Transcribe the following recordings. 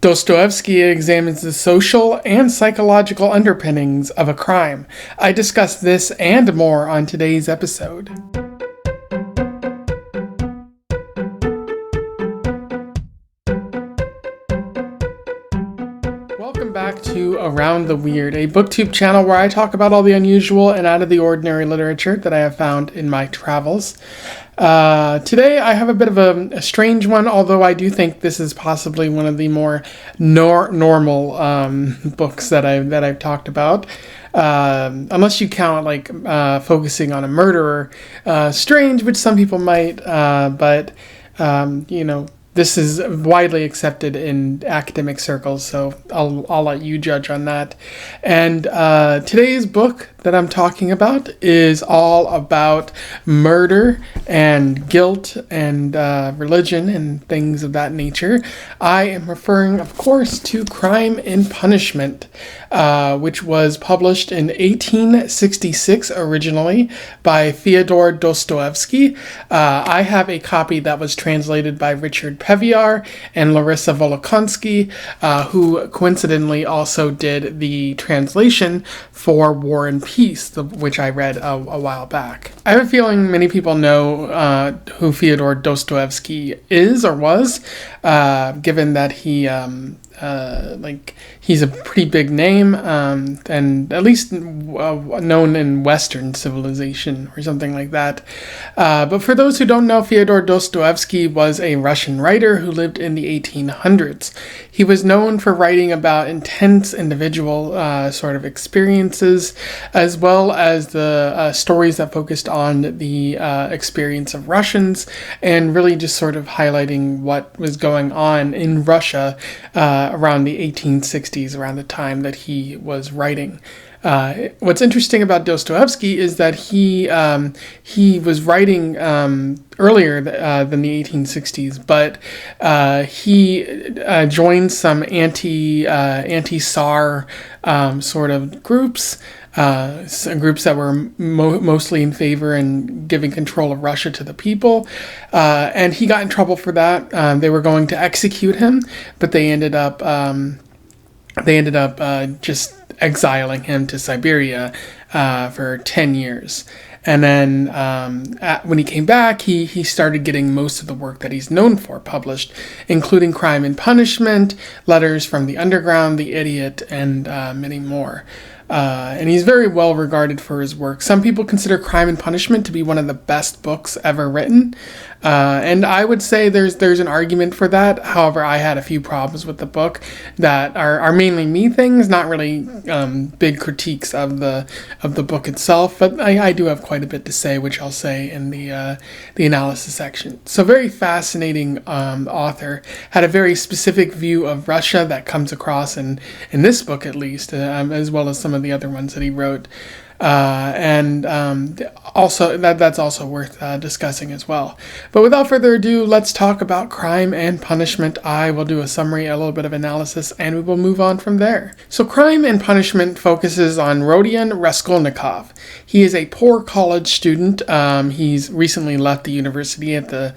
Dostoevsky examines the social and psychological underpinnings of a crime. I discuss this and more on today's episode. Welcome back to Around the Weird, a booktube channel where I talk about all the unusual and out of the ordinary literature that I have found in my travels. Today I have a bit of a strange one, although I do think this is possibly one of the more normal books that I've talked about. Unless you count focusing on a murderer. Strange, which some people might, but this is widely accepted in academic circles, so I'll let you judge on that. And today's book that I'm talking about is all about murder and guilt and religion and things of that nature. I am referring, of course, to Crime and Punishment, which was published in 1866 originally by Fyodor Dostoevsky. I have a copy that was translated by Richard Peviar and Larissa Volokonsky, who coincidentally also did the translation for War and Peace, which I read a while back. I have a feeling many people know who Fyodor Dostoevsky is or was, given that he's a pretty big name, and at least known in Western civilization or something like that. But for those who don't know, Fyodor Dostoevsky was a Russian writer who lived in the 1800s. He was known for writing about intense individual sort of experiences, as well as the stories that focused on the experience of Russians, and really just sort of highlighting what was going on in Russia around the 1860s, around the time that he was writing. What's interesting about Dostoevsky is that he was writing earlier than the 1860s, but he joined some anti-Tsar sort of groups. Groups that were mostly in favor and giving control of Russia to the people, and he got in trouble for that. They were going to execute him, but they ended up just exiling him to Siberia for 10 years. And then when he came back, he started getting most of the work that he's known for published, including Crime and Punishment, Letters from the Underground, The Idiot, and many more. And he's very well regarded for his work. Some people consider Crime and Punishment to be one of the best books ever written. And I would say there's an argument for that. However, I had a few problems with the book that are mainly me things, not really big critiques of the book itself. But I do have quite a bit to say, which I'll say in the analysis section. So very fascinating author. Had a very specific view of Russia that comes across in this book at least, as well as some of the other ones that he wrote. And also that's also worth discussing as well. But without further ado, let's talk about Crime and Punishment. I will do a summary, a little bit of analysis, and we will move on from there. So Crime and Punishment focuses on Rodion Raskolnikov. He is a poor college student. He's recently left the university at the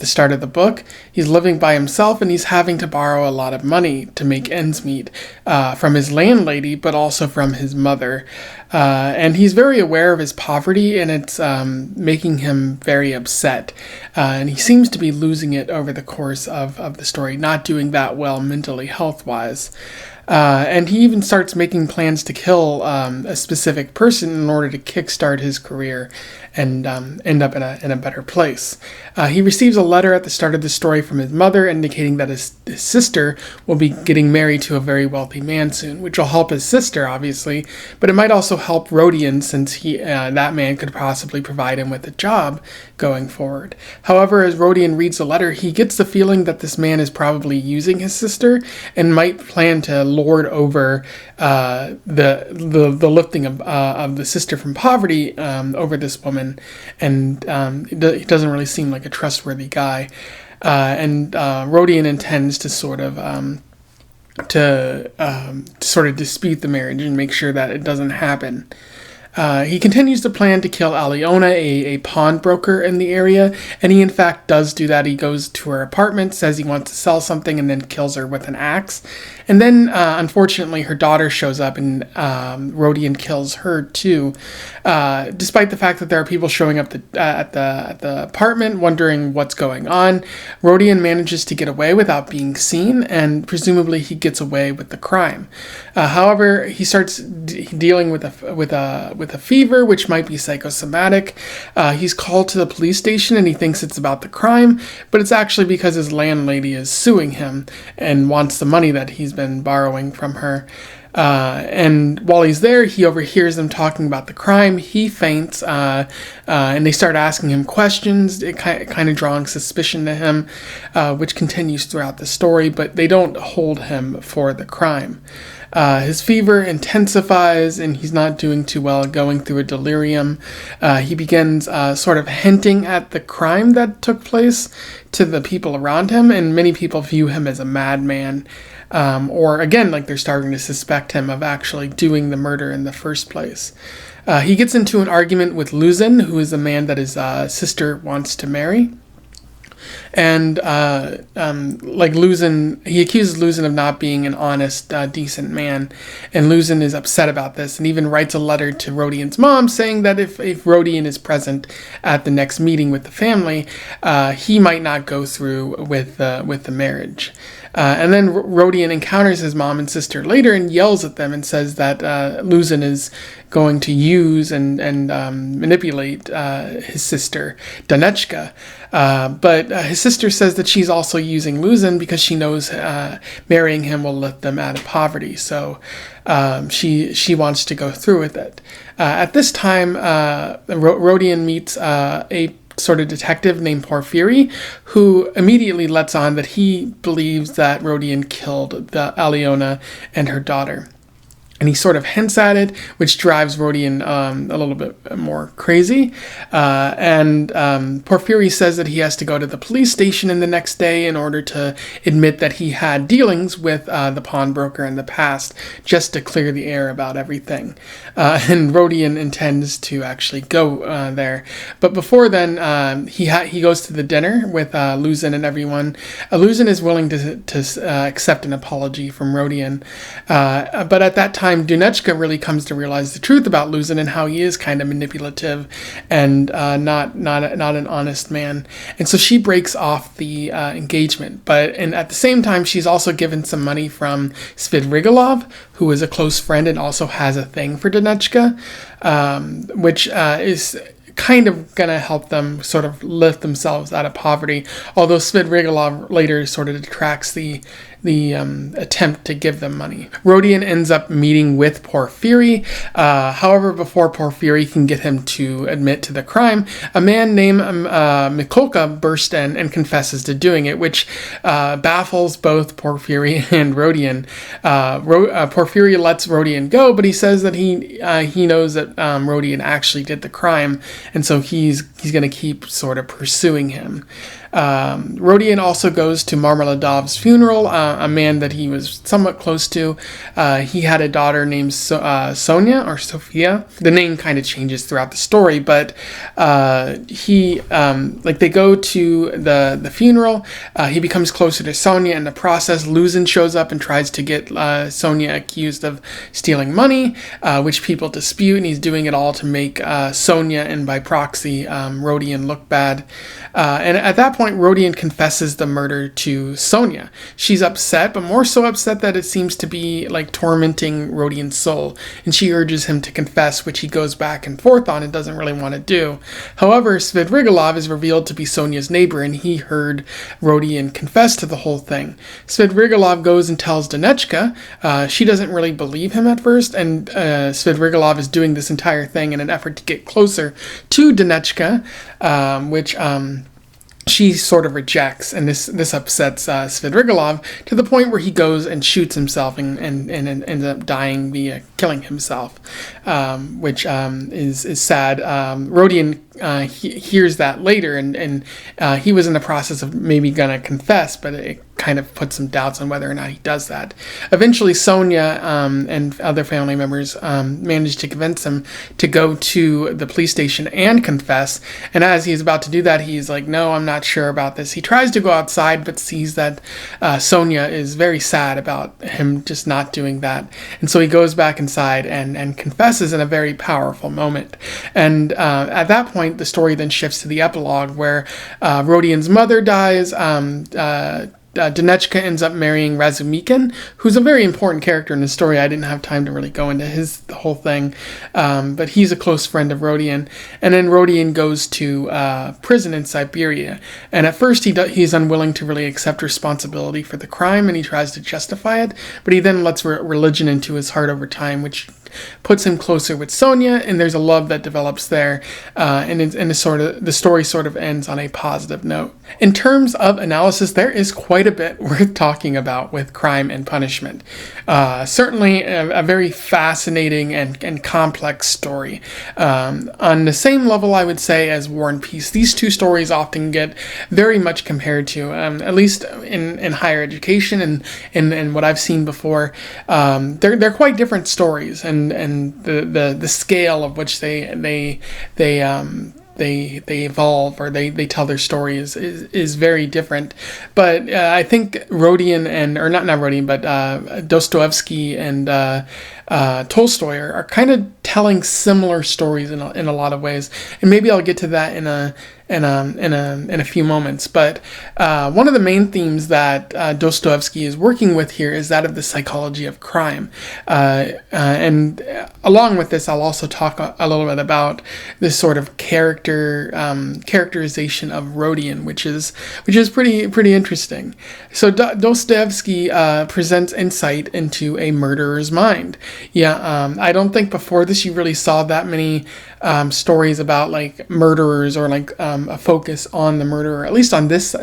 start of the book. He's living by himself, and he's having to borrow a lot of money to make ends meet from his landlady, but also from his mother. And he's very aware of his poverty, and it's making him very upset. And he seems to be losing it over the course of the story, not doing that well mentally, health-wise. And he even starts making plans to kill a specific person in order to kickstart his career and end up in a better place. He receives a letter at the start of the story from his mother indicating that his sister will be getting married to a very wealthy man soon, which will help his sister, obviously, but it might also help Rodion, since that man could possibly provide him with a job going forward. However, as Rodion reads the letter, he gets the feeling that this man is probably using his sister and might plan to lord over the lifting of the sister from poverty over this woman, and he doesn't really seem like a trustworthy guy. And Rodion intends to sort of dispute the marriage and make sure that it doesn't happen. He continues to plan to kill Aliona, a pawnbroker in the area, and he in fact does do that. He goes to her apartment, says he wants to sell something, and then kills her with an axe. And then, unfortunately, her daughter shows up, and Rodion kills her too. Despite the fact that there are people showing up at the apartment, wondering what's going on, Rodion manages to get away without being seen, and presumably he gets away with the crime. However, he starts dealing with a fever, which might be psychosomatic. He's called to the police station and he thinks it's about the crime, but it's actually because his landlady is suing him and wants the money that he's been borrowing from her. And while he's there, he overhears them talking about the crime. He faints, and they start asking him questions, kind of drawing suspicion to him, which continues throughout the story, but they don't hold him for the crime. His fever intensifies and he's not doing too well, going through a delirium. He begins sort of hinting at the crime that took place to the people around him, and many people view him as a madman. Or again, like they're starting to suspect him of actually doing the murder in the first place. He gets into an argument with Luzin, who is a man that his sister wants to marry. And like Luzin, he accuses Luzin of not being an honest, decent man, and Luzin is upset about this, and even writes a letter to Rodion's mom saying that if Rodion is present at the next meeting with the family, he might not go through with the marriage. And then Rodion encounters his mom and sister later and yells at them and says that Luzin is going to use and manipulate his sister, Danechka. But his sister says that she's also using Luzin because she knows marrying him will lift them out of poverty. So she wants to go through with it. At this time, Rodion meets a sort of detective named Porfiry, who immediately lets on that he believes that Rodion killed the Aliona and her daughter. And he sort of hints at it, which drives Rodion a little bit more crazy. And Porfiry says that he has to go to the police station in the next day in order to admit that he had dealings with the pawnbroker in the past, just to clear the air about everything. And Rodion intends to actually go there. But before then, he goes to the dinner with Luzin and everyone. Luzin is willing to accept an apology from Rodion. But at that time, Dunechka really comes to realize the truth about Luzin and how he is kind of manipulative and not an honest man. And so she breaks off the engagement. And at the same time, she's also given some money from Svidrigailov, who is a close friend and also has a thing for Dunechka, which is kind of going to help them sort of lift themselves out of poverty, although Svidrigailov later sort of detracts the attempt to give them money. Rodion ends up meeting with Porfiry. However, before Porfiry can get him to admit to the crime, a man named Mikolka bursts in and confesses to doing it, which baffles both Porfiry and Rodion. Porfiry lets Rodion go, but he says that he knows that Rodion actually did the crime, and so he's going to keep sort of pursuing him. Rodion also goes to Marmeladov's funeral, a man that he was somewhat close to. He had a daughter named Sonya or Sophia. The name kind of changes throughout the story, but they go to the funeral. He becomes closer to Sonya in the process. Luzin shows up and tries to get Sonya accused of stealing money, which people dispute, and he's doing it all to make Sonya and by proxy Rodion look bad. And at that point, Rodion confesses the murder to Sonya. She's upset, but more so upset that it seems to be like tormenting Rodion's soul, and she urges him to confess, which he goes back and forth on and doesn't really want to do. However, Svidrigailov is revealed to be Sonya's neighbor, and he heard Rodion confess to the whole thing. Svidrigailov goes and tells Danechka. She doesn't really believe him at first, and Svidrigailov is doing this entire thing in an effort to get closer to Danechka, which she sort of rejects, and this upsets Svidrigailov to the point where he goes and shoots himself and ends up dying via killing himself, which is sad. Rodion hears that later, and he was in the process of maybe gonna confess, but it kind of put some doubts on whether or not he does that. Eventually, Sonya and other family members managed to convince him to go to the police station and confess. And as he's about to do that, he's like, "No, I'm not sure about this." He tries to go outside, but sees that Sonya is very sad about him just not doing that. And so he goes back inside and confesses in a very powerful moment. And at that point, the story then shifts to the epilogue where Rodion's mother dies. Dunechka ends up marrying Razumikin, who's a very important character in the story. I didn't have time to really go into the whole thing, but he's a close friend of Rodion. And then Rodion goes to prison in Siberia. And at first he's unwilling to really accept responsibility for the crime, and he tries to justify it, but he then lets religion into his heart over time, which puts him closer with Sonya, and there's a love that develops there, and the story sort of ends on a positive note. In terms of analysis, there is quite a bit worth talking about with Crime and Punishment. Certainly a very fascinating and complex story. On the same level, I would say, as War and Peace, these two stories often get very much compared to, at least in higher education and what I've seen before. They're quite different stories, and the scale of which they evolve, or they tell their story is very different. But I think Rodion not Rodion, but Dostoevsky and Tolstoy are kind of telling similar stories in a lot of ways, and maybe I'll get to that in a few moments. But one of the main themes that Dostoevsky is working with here is that of the psychology of crime, and along with this, I'll also talk a little bit about this sort of characterization of Rodion, which is pretty interesting. So Dostoevsky presents insight into a murderer's mind. Yeah, I don't think before this you really saw that many stories about like murderers, or like a focus on the murderer, at least on this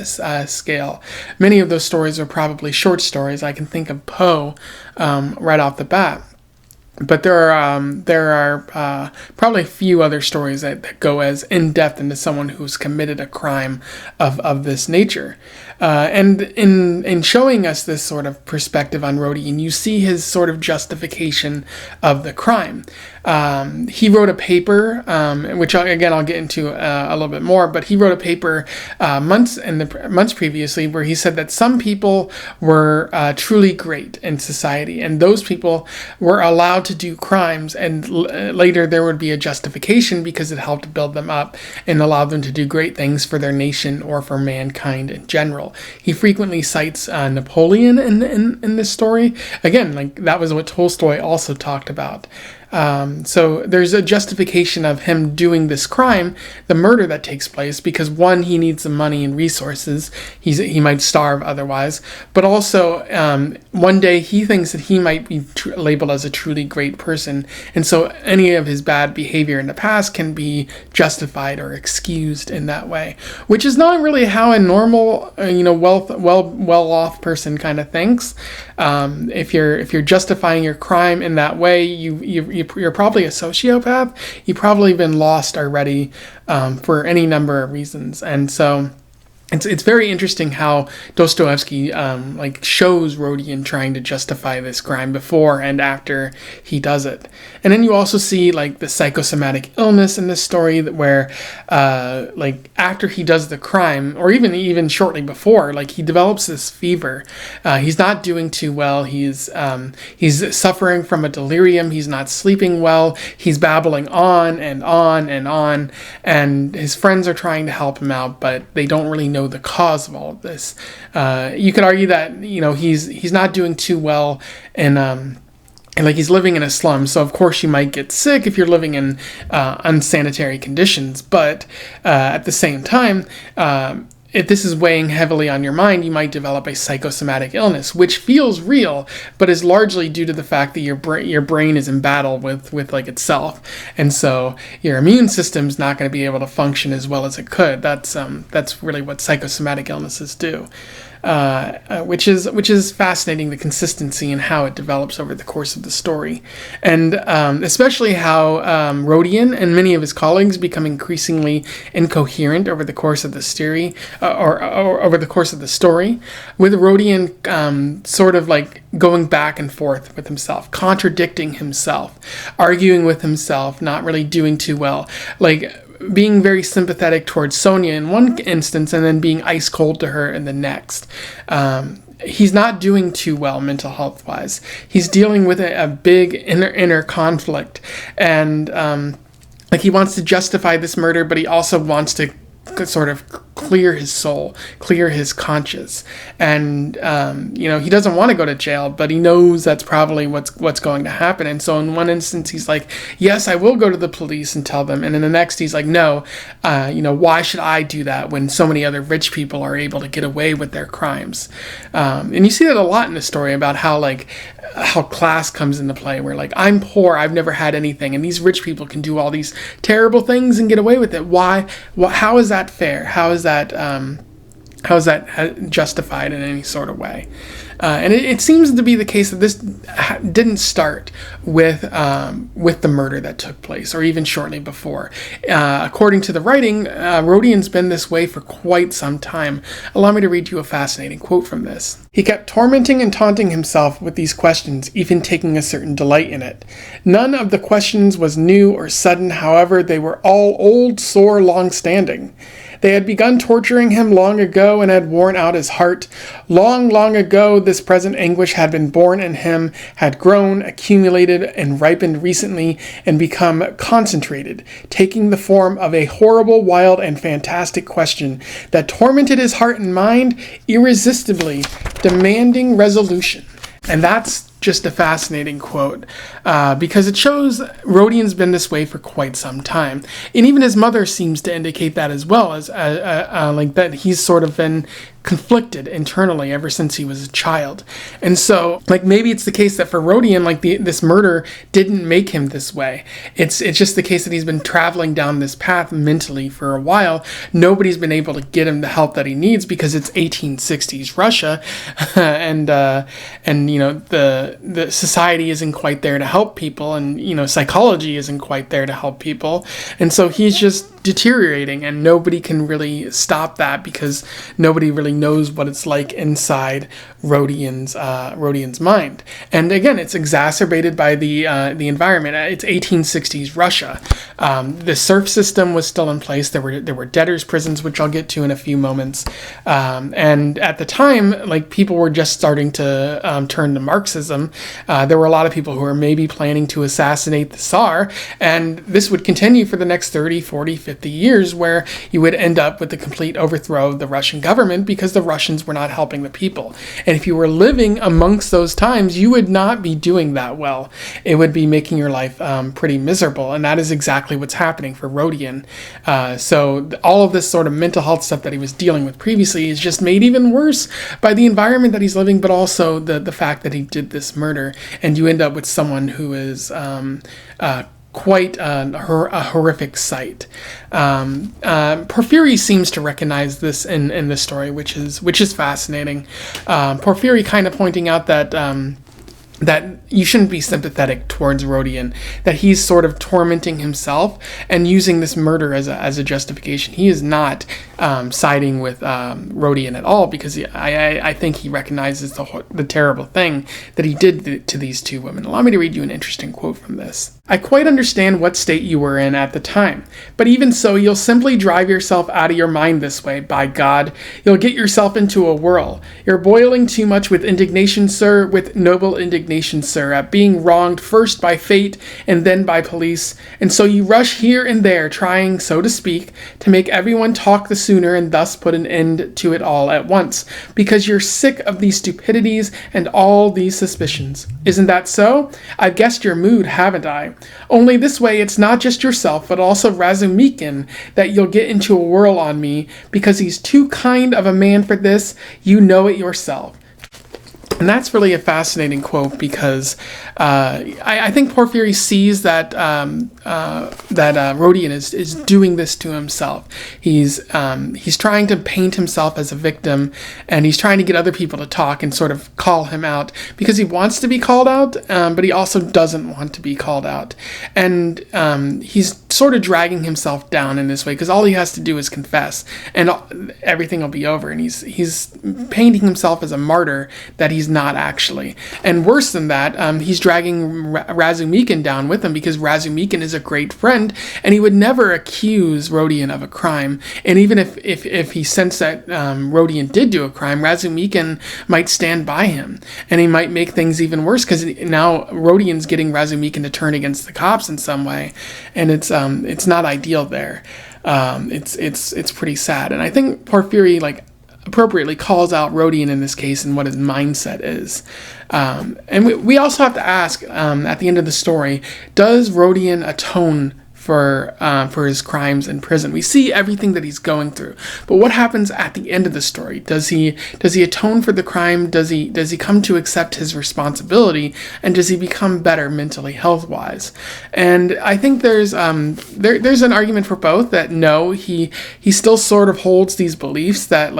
scale. Many of those stories are probably short stories. I can think of Poe right off the bat. But there are probably a few other stories that go as in-depth into someone who's committed a crime of this nature. And in showing us this sort of perspective on Rodion, you see his sort of justification of the crime. He wrote a paper, which I'll get into a little bit more, but he wrote a paper months previously where he said that some people were truly great in society, and those people were allowed to do crimes, and later there would be a justification because it helped build them up and allowed them to do great things for their nation or for mankind in general. He frequently cites Napoleon in this story. Again, like that was what Tolstoy also talked about. So there's a justification of him doing this crime, the murder that takes place, because one, he needs the money and resources. He might starve otherwise, but also one day he thinks that he might be labeled as a truly great person, and so any of his bad behavior in the past can be justified or excused in that way, which is not really how a normal, well-off person kind of thinks. If you're justifying your crime in that way, you're probably a sociopath. You've probably been lost already for any number of reasons. And so it's very interesting how Dostoevsky shows Rodion trying to justify this crime before and after he does it. And then you also see like the psychosomatic illness in this story, where after he does the crime, or even shortly before, like he develops this fever. He's not doing too well. He's suffering from a delirium. He's not sleeping well. He's babbling on and on and on, and his friends are trying to help him out, but they don't really know the cause of all of this. You could argue that he's not doing too well, and he's living in a slum, so of course you might get sick if you're living in unsanitary conditions. But at the same time, if this is weighing heavily on your mind, you might develop a psychosomatic illness, which feels real, but is largely due to the fact that your brain is in battle with itself, and so your immune system's not going to be able to function as well as it could. That's really what psychosomatic illnesses do. which is fascinating, the consistency and how it develops over the course of the story, and especially how Rodion and many of his colleagues become increasingly incoherent over the course of the story, or over the course of the story, with Rodion sort of like going back and forth with himself, contradicting himself, arguing with himself, not really doing too well, like being very sympathetic towards Sonya in one instance and then being ice cold to her in the next. He's not doing too well mental health wise. He's dealing with a big inner conflict, and like he wants to justify this murder, but he also wants to sort of clear his soul, clear his conscience, and he doesn't want to go to jail, but he knows that's probably what's going to happen. And so in one instance he's like, yes, I will go to the police and tell them, and in the next he's like, no, why should I do that when so many other rich people are able to get away with their crimes? And you see that a lot in the story about how class comes into play, where like, I'm poor, I've never had anything, and these rich people can do all these terrible things and get away with it. Why? How is that fair? How is that justified in any sort of way? And it seems to be the case that this didn't start with the murder that took place, or even shortly before. According to the writing, Rodion's been this way for quite some time. Allow me to read you a fascinating quote from this. He kept tormenting and taunting himself with these questions, even taking a certain delight in it. None of the questions was new or sudden, however, they were all old, sore, long-standing. They had begun torturing him long ago and had worn out his heart. Long, long ago, this present anguish had been born in him, had grown, accumulated, and ripened recently, and become concentrated, taking the form of a horrible, wild, and fantastic question that tormented his heart and mind, irresistibly demanding resolution. And that's just a fascinating quote, because it shows Rodion's been this way for quite some time. And even his mother seems to indicate that as well, as like that he's sort of been conflicted internally ever since he was a child. And so, like, maybe it's the case that for Rodion, like, this murder didn't make him this way. It's just the case that he's been traveling down this path mentally for a while. Nobody's been able to get him the help that he needs because it's 1860s Russia, and the society isn't quite there to help people, and psychology isn't quite there to help people, and so he's just deteriorating, and nobody can really stop that because nobody really knows what it's like inside Rodion's mind. And again, it's exacerbated by the environment. It's 1860s Russia. The serf system was still in place. There were debtors' prisons, which I'll get to in a few moments. And at the time, like, people were just starting to turn to Marxism. There were a lot of people who were maybe planning to assassinate the Tsar, and this would continue for the next 30, 40, 50 years, where you would end up with the complete overthrow of the Russian government because the Russians were not helping the people. And if you were living amongst those times, you would not be doing that well. It would be making your life pretty miserable, and that is exactly what's happening for Rodion. So all of this sort of mental health stuff that he was dealing with previously is just made even worse by the environment that he's living, but also the fact that he did this murder, and you end up with someone who is quite a horrific sight. Porphyry seems to recognize this in this story, which is fascinating. Porphyry kind of pointing out that you shouldn't be sympathetic towards Rodion, that he's sort of tormenting himself and using this murder as a justification. He is not siding with Rodion at all, because I think he recognizes the terrible thing that he did to these two women. Allow me to read you an interesting quote from this. I quite understand what state you were in at the time, but even so, you'll simply drive yourself out of your mind this way. By God, you'll get yourself into a whirl. You're boiling too much with indignation, sir, with noble indignation, sir, at being wronged first by fate and then by police, and so you rush here and there, trying, so to speak, to make everyone talk the sooner and thus put an end to it all at once, because you're sick of these stupidities and all these suspicions. Isn't that so? I've guessed your mood, haven't I? Only this way it's not just yourself, but also Razumikin that you'll get into a whirl on me, because he's too kind of a man for this. You know it yourself. And that's really a fascinating quote, because I think Porphyry sees that Rodion is doing this to himself. He's trying to paint himself as a victim, and he's trying to get other people to talk and sort of call him out because he wants to be called out, but he also doesn't want to be called out. And he's sort of dragging himself down in this way because all he has to do is confess, and everything will be over. And he's painting himself as a martyr that he's not actually. And worse than that, he's dragging Razumikin down with him because Razumikin is a great friend, and he would never accuse Rodion of a crime. And even if he sensed that Rodion did do a crime, Razumikin might stand by him, and he might make things even worse because now Rodion's getting Razumikin to turn against the cops in some way, and it's not ideal there. It's pretty sad, and I think Porphyry appropriately calls out Rodion in this case and what his mindset is. And we also have to ask at the end of the story, does Rodion atone for his crimes in prison? We see everything that he's going through, but what happens at the end of the story? Does he atone for the crime? Does he come to accept his responsibility, and does he become better mentally, health wise? And I think there's an argument for both. That no, he still sort of holds these beliefs that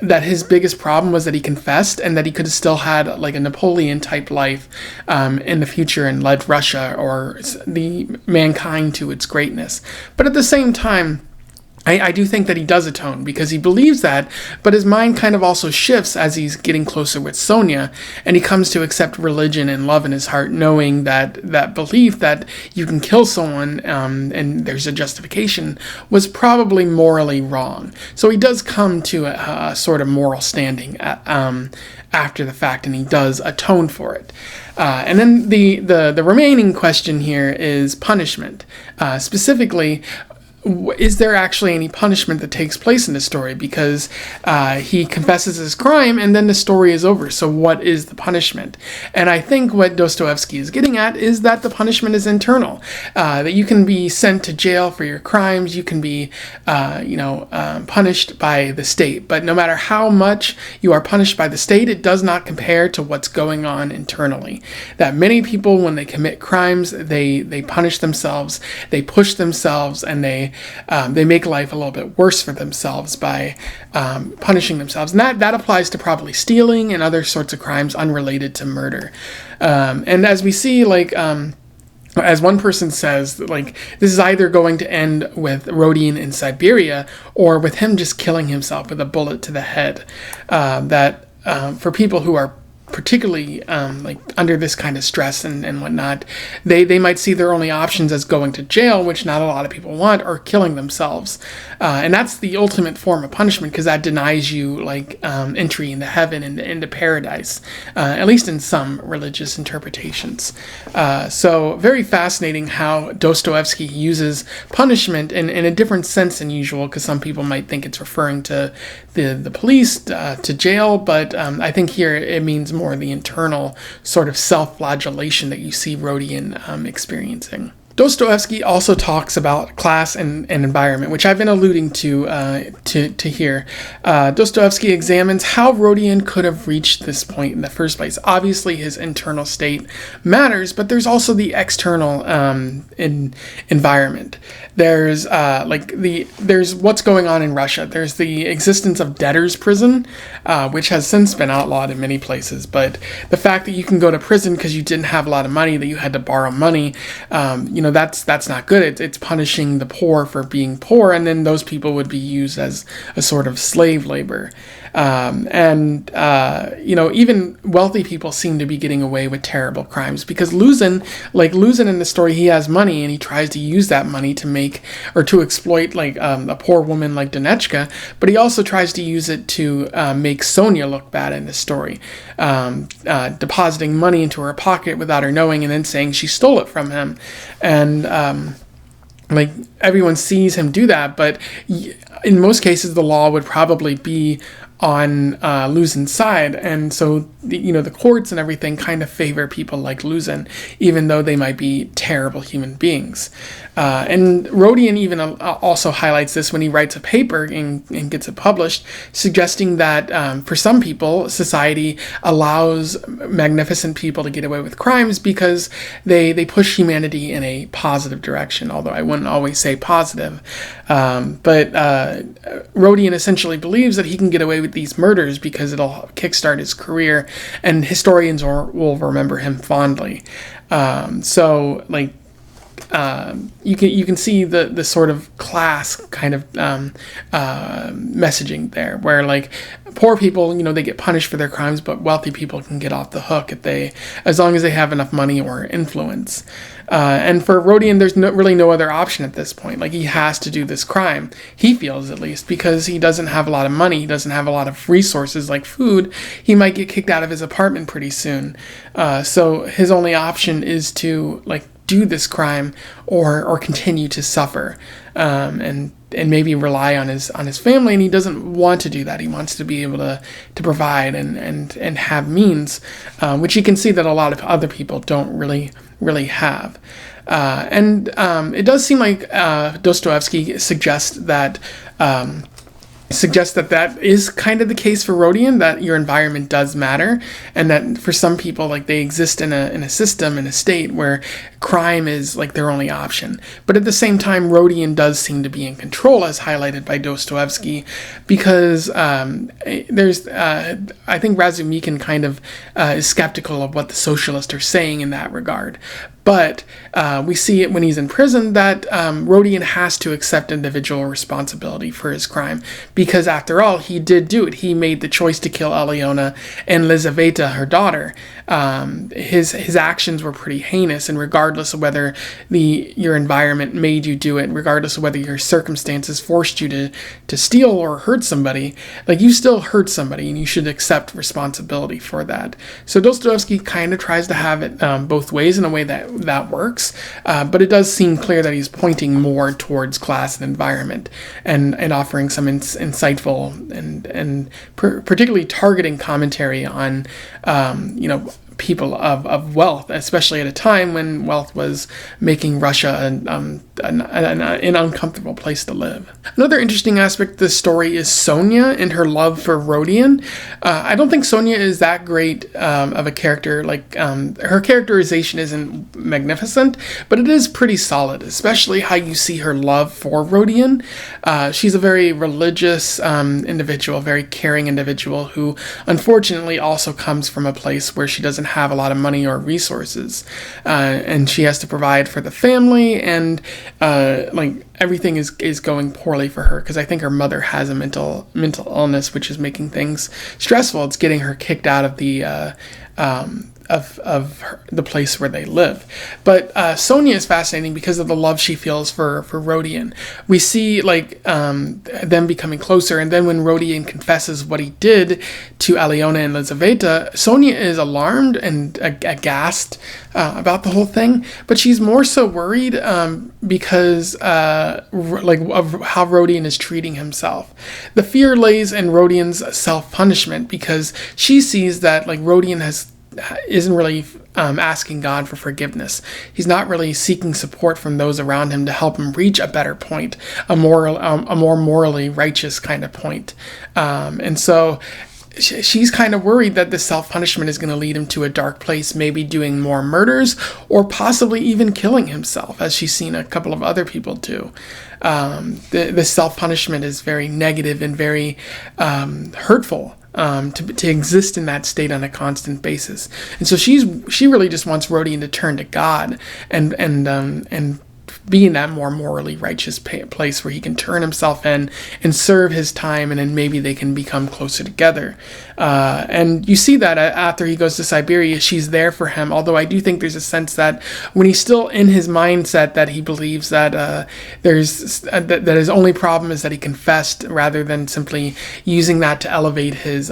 that his biggest problem was that he confessed, and that he could have still had a Napoleon type life in the future and led Russia or the mankind to its greatness. But at the same time, I do think that he does atone because he believes that, but his mind kind of also shifts as he's getting closer with Sonya, and he comes to accept religion and love in his heart, knowing that belief that you can kill someone and there's a justification was probably morally wrong. So he does come to a sort of moral standing after the fact, and he does atone for it. And then the remaining question here is punishment. Specifically, is there actually any punishment that takes place in the story? Because he confesses his crime and then the story is over. So what is the punishment? And I think what Dostoevsky is getting at is that the punishment is internal. That you can be sent to jail for your crimes. You can be, punished by the state. But no matter how much you are punished by the state, it does not compare to what's going on internally. That many people, when they commit crimes, they punish themselves, they push themselves, and they make life a little bit worse for themselves by punishing themselves. And that applies to probably stealing and other sorts of crimes unrelated to murder. And as we see, as one person says, this is either going to end with Rodion in Siberia or with him just killing himself with a bullet to the head. For people who are particularly under this kind of stress and whatnot, they might see their only options as going to jail, which not a lot of people want, or killing themselves. And that's the ultimate form of punishment, because that denies you entry into heaven and into paradise, at least in some religious interpretations. So very fascinating how Dostoevsky uses punishment in a different sense than usual, because some people might think it's referring to the police, to jail, but I think here it means more the internal sort of self-flagellation that you see Rodion experiencing. Dostoevsky also talks about class and environment, which I've been alluding to here. Dostoevsky examines how Rodion could have reached this point in the first place. Obviously, his internal state matters, but there's also the external environment. There's there's what's going on in Russia. There's the existence of debtor's prison, which has since been outlawed in many places. But the fact that you can go to prison because you didn't have a lot of money, that you had to borrow money, that's not good. It's punishing the poor for being poor, and then those people would be used as a sort of slave labor. Even wealthy people seem to be getting away with terrible crimes, because Luzin in the story, he has money and he tries to use that money to make or to exploit a poor woman like Donechka, but he also tries to use it to make Sonya look bad in the story, depositing money into her pocket without her knowing and then saying she stole it from him. And everyone sees him do that, but in most cases the law would probably be on Luzin's side, and so the courts and everything kind of favor people like Luzin, even though they might be terrible human beings. And Rodion even also highlights this when he writes a paper and gets it published, suggesting that for some people, society allows magnificent people to get away with crimes because they push humanity in a positive direction, although I wouldn't always say positive. But Rodion essentially believes that he can get away with these murders because it'll kickstart his career, and historians will remember him fondly. You can see the sort of class kind of messaging there, where like poor people, they get punished for their crimes, but wealthy people can get off the hook as long as they have enough money or influence. And for Rodion, there's really no other option at this point. Like, he has to do this crime, he feels, at least, because he doesn't have a lot of money, he doesn't have a lot of resources like food. He might get kicked out of his apartment pretty soon. So his only option is to do this crime or continue to suffer, and maybe rely on his family, and he doesn't want to do that. He wants to be able to provide and have means, which you can see that a lot of other people don't really have. And it does seem like Dostoevsky suggests that that is kind of the case for Rodion, that your environment does matter, and that for some people, they exist in a system, in a state where crime is their only option. But at the same time, Rodion does seem to be in control, as highlighted by Dostoevsky, because there's I think Razumikin kind of is skeptical of what the socialists are saying in that regard. But we see it when he's in prison that Rodion has to accept individual responsibility for his crime, because after all, he did do it. He made the choice to kill Aliona and Lizaveta, her daughter. His actions were pretty heinous, and regardless of whether your environment made you do it, regardless of whether your circumstances forced you to steal or hurt somebody, you still hurt somebody, and you should accept responsibility for that. So Dostoevsky kind of tries to have it both ways in a way that works, but it does seem clear that he's pointing more towards class and environment, and offering some insightful and particularly targeting commentary on people of wealth, especially at a time when wealth was making Russia an uncomfortable place to live. Another interesting aspect of the story is Sonya and her love for Rodion. I don't think Sonya is that great of a character. Her characterization isn't magnificent, but it is pretty solid, especially how you see her love for Rodion. She's a very religious individual, very caring individual who unfortunately also comes from a place where she doesn't have a lot of money or resources, and she has to provide for the family, and everything is going poorly for her, because I think her mother has a mental illness, which is making things stressful. It's getting her kicked out of the the place where they live. But Sonya is fascinating because of the love she feels for Rodion. We see them becoming closer, and then when Rodion confesses what he did to Aliona and Lizaveta, Sonya is alarmed and aghast about the whole thing, but she's more so worried because of how Rodion is treating himself. The fear lays in Rodion's self-punishment, because she sees that Rodion isn't really asking God for forgiveness. He's not really seeking support from those around him to help him reach a better point, a more morally righteous kind of point. And so she's kind of worried that the self-punishment is going to lead him to a dark place, maybe doing more murders or possibly even killing himself, as she's seen a couple of other people do. The self-punishment is very negative and very hurtful. To exist in that state on a constant basis, and so she really just wants Rodion to turn to God and be in that more morally righteous place where he can turn himself in and serve his time, and then maybe they can become closer together. And you see that after he goes to Siberia, she's there for him, although I do think there's a sense that when he's still in his mindset that he believes that that his only problem is that he confessed, rather than simply using that to elevate his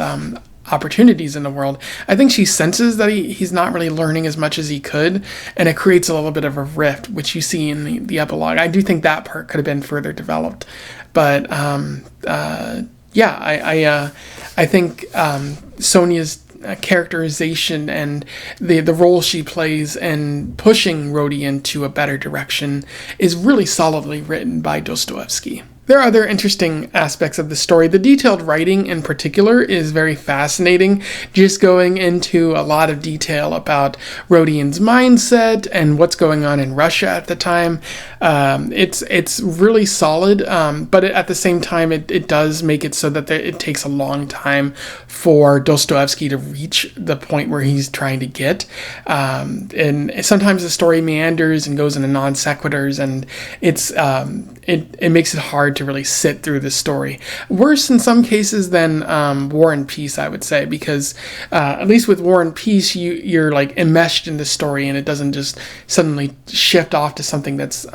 opportunities in the world. I think she senses that he's not really learning as much as he could, and it creates a little bit of a rift, which you see in the epilogue. I do think that part could have been further developed, but I think Sonya's characterization and the role she plays in pushing Rodion to a better direction is really solidly written by Dostoevsky. There are other interesting aspects of the story. The detailed writing in particular is very fascinating, just going into a lot of detail about Rodion's mindset and what's going on in Russia at the time. It's really solid, but at the same time, it does make it so that it takes a long time for Dostoevsky to reach the point where he's trying to get. And sometimes the story meanders and goes into non sequiturs, and it makes it hard to really sit through the story. Worse in some cases than War and Peace, I would say, because at least with War and Peace, you're like enmeshed in the story, and it doesn't just suddenly shift off to something that's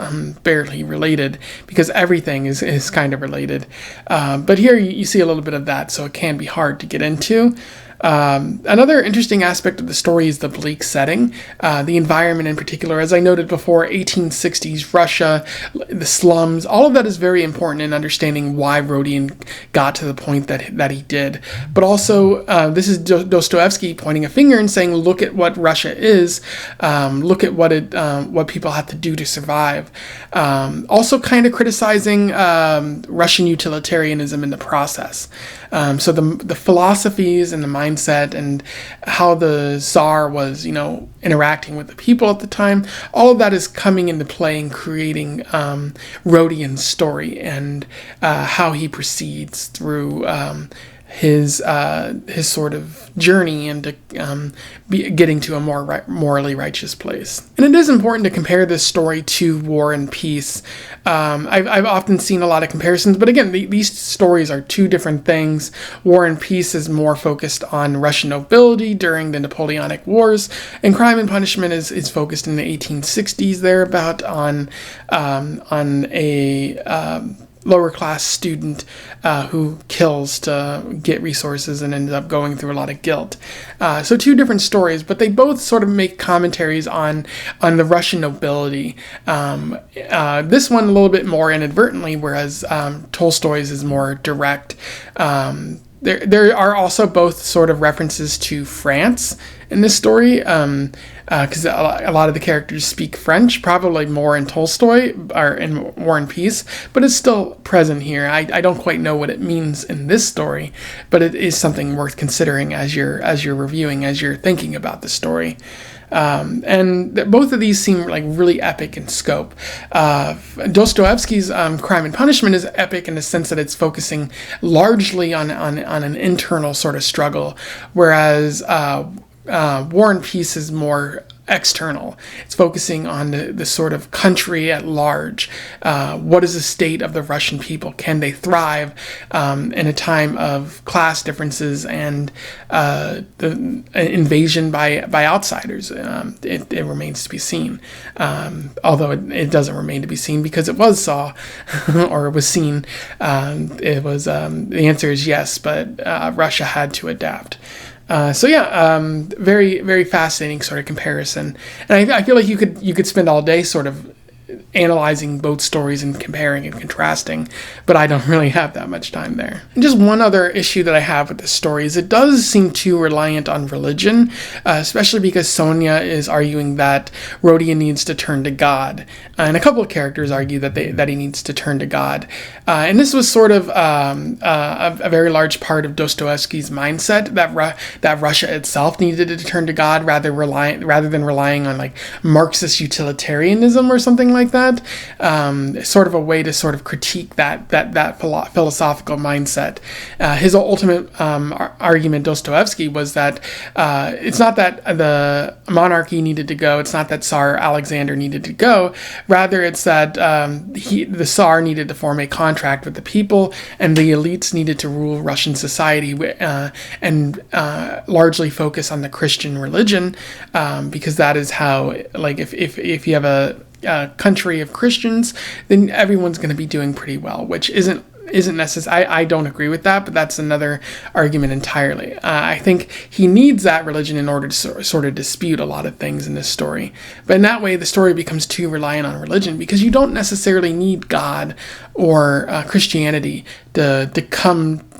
barely related, because everything is kind of related. But here you see a little bit of that, so it can be hard to get into. Another interesting aspect of the story is the bleak setting, the environment in particular. As I noted before, 1860s Russia, the slums, all of that is very important in understanding why Rodion got to the point that he did. But also, this is Dostoevsky pointing a finger and saying, look at what Russia is, look at what people have to do to survive. Also kind of criticizing Russian utilitarianism in the process. So the philosophies and the mindset and how the Tsar was, interacting with the people at the time, all of that is coming into play in creating Rodion's story and how he proceeds through his sort of journey into getting to a more morally righteous place. And it is important to compare this story to War and Peace. I've often seen a lot of comparisons, but again, these stories are two different things. War and Peace is more focused on Russian nobility during the Napoleonic Wars, and Crime and Punishment is focused in the 1860s thereabout on a lower class student who kills to get resources and ends up going through a lot of guilt. So two different stories, but they both sort of make commentaries on the Russian nobility. This one a little bit more inadvertently, whereas Tolstoy's is more direct. There are also both sort of references to France in this story, because a lot of the characters speak French, probably more in Tolstoy or in War and Peace, but it's still present here. I don't quite know what it means in this story, but it is something worth considering as you're reviewing, as you're thinking about the story. And both of these seem like really epic in scope. Dostoevsky's Crime and Punishment is epic in the sense that it's focusing largely on an internal sort of struggle, whereas War and Peace is more external. It's focusing on the sort of country at large. What is the state of the Russian people? Can they thrive in a time of class differences and the invasion by outsiders? It remains to be seen. Although it doesn't remain to be seen because it was saw or it was seen. It was the answer is yes, but Russia had to adapt. Very, very fascinating sort of comparison. And I feel like you could spend all day sort of analyzing both stories and comparing and contrasting, but I don't really have that much time there. And just one other issue that I have with this story is it does seem too reliant on religion, especially because Sonya is arguing that Rodion needs to turn to God, and a couple of characters argue that he needs to turn to God. And this was sort of a very large part of Dostoevsky's mindset that Russia itself needed to turn to God rather than relying on like Marxist utilitarianism or something like that. Sort of a way to sort of critique that philosophical mindset. His ultimate argument, Dostoevsky, was that it's not that the monarchy needed to go, it's not that Tsar Alexander needed to go, rather it's that the Tsar needed to form a contract with the people, and the elites needed to rule Russian society and largely focus on the Christian religion, because that is how, like, if you have a country of Christians, then everyone's going to be doing pretty well, which isn't necessary. I don't agree with that, but that's another argument entirely. I think he needs that religion in order to sort of dispute a lot of things in this story. But in that way, the story becomes too reliant on religion, because you don't necessarily need God or Christianity to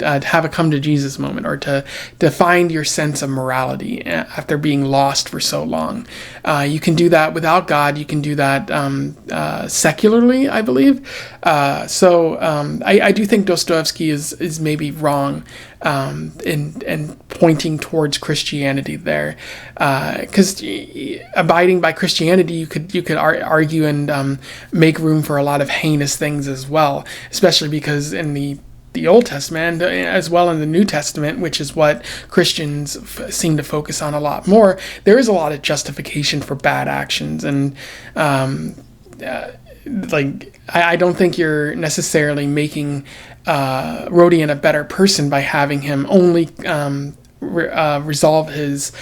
have a come to Jesus moment, or to find your sense of morality after being lost for so long. You can do that without God. You can do that secularly, I believe. So I do think Dostoevsky is maybe wrong in pointing towards Christianity there, because abiding by Christianity, you could argue and make room for a lot of heinous things as well, especially because in the Old Testament, as well in the New Testament, which is what Christians seem to focus on a lot more, there is a lot of justification for bad actions. And I don't think you're necessarily making Rodion a better person by having him only resolve his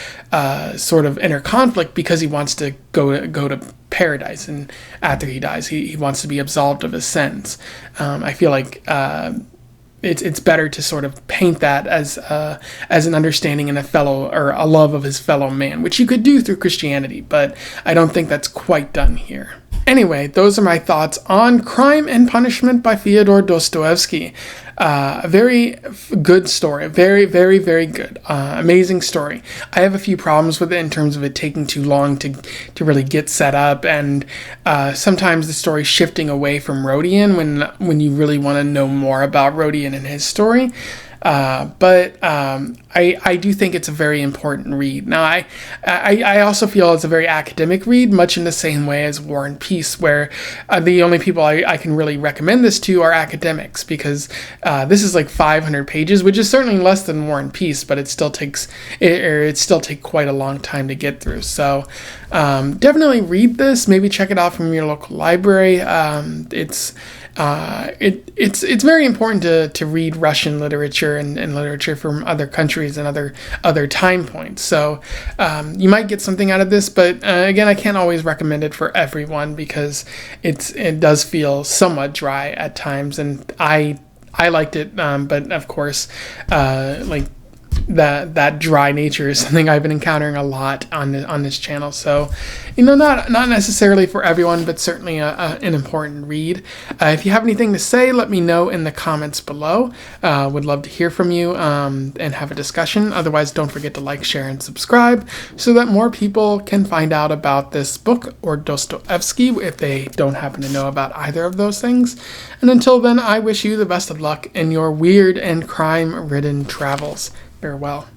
sort of inner conflict because he wants to go to paradise, and after he dies, he wants to be absolved of his sins. I feel like it's better to sort of paint that as an understanding and a love of his fellow man, which you could do through Christianity, but I don't think that's quite done here. Anyway, those are my thoughts on Crime and Punishment by Fyodor Dostoevsky. A very good story. Very, very, very good. Amazing story. I have a few problems with it in terms of it taking too long to really get set up, and sometimes the story shifting away from Rodion when you really want to know more about Rodion and his story. But I do think it's a very important read. Now, I also feel it's a very academic read, much in the same way as War and Peace, where the only people I can really recommend this to are academics, because this is like 500 pages, which is certainly less than War and Peace, but it still takes quite a long time to get through. So definitely read this. Maybe check it out from your local library. It's very important to read Russian literature and literature from other countries and other time points. So you might get something out of this, but again, I can't always recommend it for everyone because it does feel somewhat dry at times, and I liked it, but of course, that dry nature is something I've been encountering a lot on this channel. So, not necessarily for everyone, but certainly an important read. If you have anything to say, let me know in the comments below. Would love to hear from you and have a discussion. Otherwise, don't forget to like, share, and subscribe so that more people can find out about this book or Dostoevsky if they don't happen to know about either of those things. And until then, I wish you the best of luck in your weird and crime-ridden travels. Farewell.